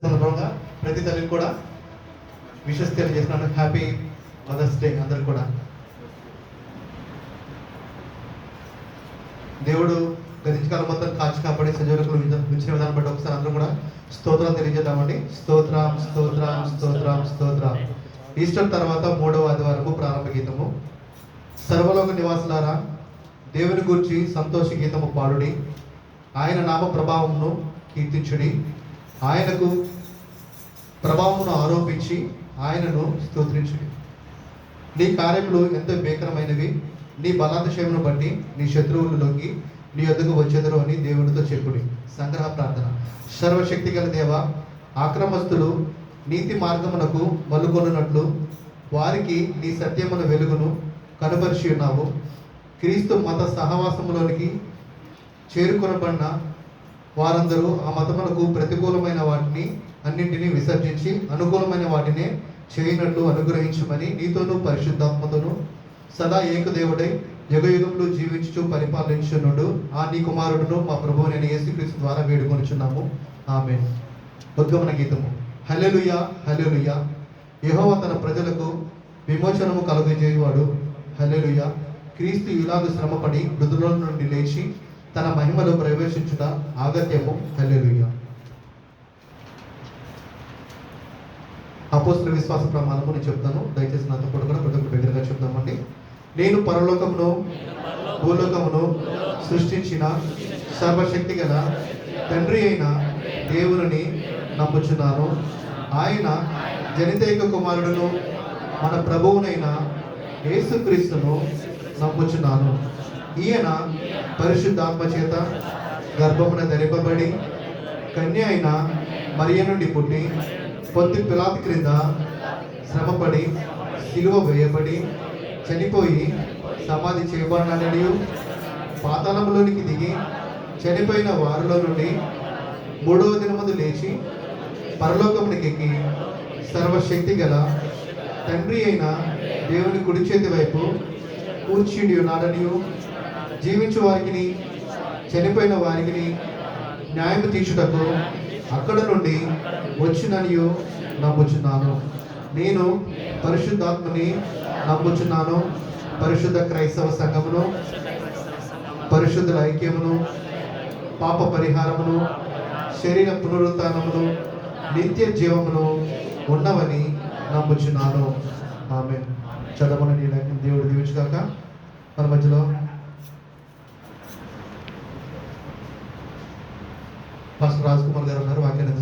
సందర్భంగా ప్రతి తల్లిని కూడా విషెస్ తెలియజేస్తున్నాను. హ్యాపీ మదర్స్ డే అందరు కూడా. దేవుడు గతించకాలం మొత్తం కాచి కాపాడి సజీవులకు ఉంచిన విధానం బట్టి ఒకసారి అందరూ కూడా స్తోత్రాలు తెలియజేద్దామండి. స్తోత్రం స్తోత్రం స్తోత్రం స్తోత్రం. ఈస్టర్ తర్వాత 3వ ఆదివారము ప్రారంభ గీతము. సర్వలోక నివాసులారా, దేవుని గూర్చి సంతోష గీతము పాడుడి, ఆయన నామ ప్రభావమును కీర్తించుడి, ఆయనకు ప్రభావమును ఆరోపించి ఆయనను స్తోత్రించుడి. నీ కార్యములు ఎంతో భీకరమైనవి, నీ బలాతిశయమును బట్టి నీ శత్రువులలోకి నీ యొద్దకు వచ్చెదరు అని దేవునితో చెప్పుడి. సంగ్రహ ప్రార్థన. సర్వశక్తి గల దేవ, ఆక్రమస్తులు నీతి మార్గమునకు మలుకొనున్నట్లు వారికి నీ సత్యమున వెలుగును కనపరిచి ఉన్నావు. క్రీస్తు మత సహవాసములోనికి చేరుకొనబడిన వారందరూ ఆ మతములకు ప్రతికూలమైన వాటిని అన్నింటినీ విసర్జించి అనుకూలమైన వాటినే చేయనట్లు అనుగ్రహించమని నీతోనూ పరిశుద్ధాత్మతోనూ సదా ఏకదేవుడై యుగయుగములు జీవించుచు పరిపాలించునుడు ఆ నీ కుమారుడును మా ప్రభువు నేను యేసుక్రీస్తు ద్వారా వేడుకొనుచున్నాము. ఆమేన్. ఉద్గమన గీతము. హల్లెలూయా హల్లెలూయా. యెహోవా తన ప్రజలకు విమోచనము కలుగజేయువాడు. హల్లెలూయా. క్రీస్తు ఇలాగు శ్రమపడి మృతుల నుండి లేచి తన మహిమలో ప్రవేశించుట ఆగత్యము. హల్లెలూయా. అపోస్తల విశ్వాస ప్రమాణము నేను చెప్తాను, దయచేసి నాతో కూడా ప్రతి ఒక్కరు దగ్గరగా చెప్తామండి. నేను పరలోకమును భూలోకమును సృష్టించిన సర్వశక్తి గల తండ్రి అయిన దేవుని నమ్ముచున్నాను. ఆయన జనితైక కుమారుడును మన ప్రభువునైన యేసుక్రీస్తును నమ్ముచున్నాను. ఈయన పరిశుద్ధాత్మ చేత గర్భమున ధరింపబడి కన్య అయిన మరియ నుండి పుట్టి పొంతి పిలాతు క్రింద శ్రమపడి సిలువ వేయబడి చనిపోయి సమాధి చేయబడినని, పాతాళములోనికి దిగి చనిపోయిన వారిలో నుండి 3వ దినమందు లేచి పరలోకమునికెక్కి సర్వశక్తి గల తండ్రి అయిన దేవుని కుడి చేతి వైపు కూర్చుండి ఉన్నాడని, జీవించు వారికి చనిపోయిన వారికి న్యాయం తీర్చుటకు అక్కడ నుండి వచ్చిననియు నమ్ముచున్నాను. నేను పరిశుద్ధాత్మని నమ్ముచున్నాను. పరిశుద్ధ క్రైస్తవ సంఘమును, పరిశుద్ధుల ఐక్యమును, పాప పరిహారమును, శరీర పునరుత్థానమును, నిత్య జీవమును ఉన్నవని నమ్ముచున్నాను. ఆమేన్. చదవని దేవుడు దీవించుగాక. మన మధ్యలో పాస్టర్ రాజ్ కుమార్ గారు ఉన్నారు. వాక్యాన్ని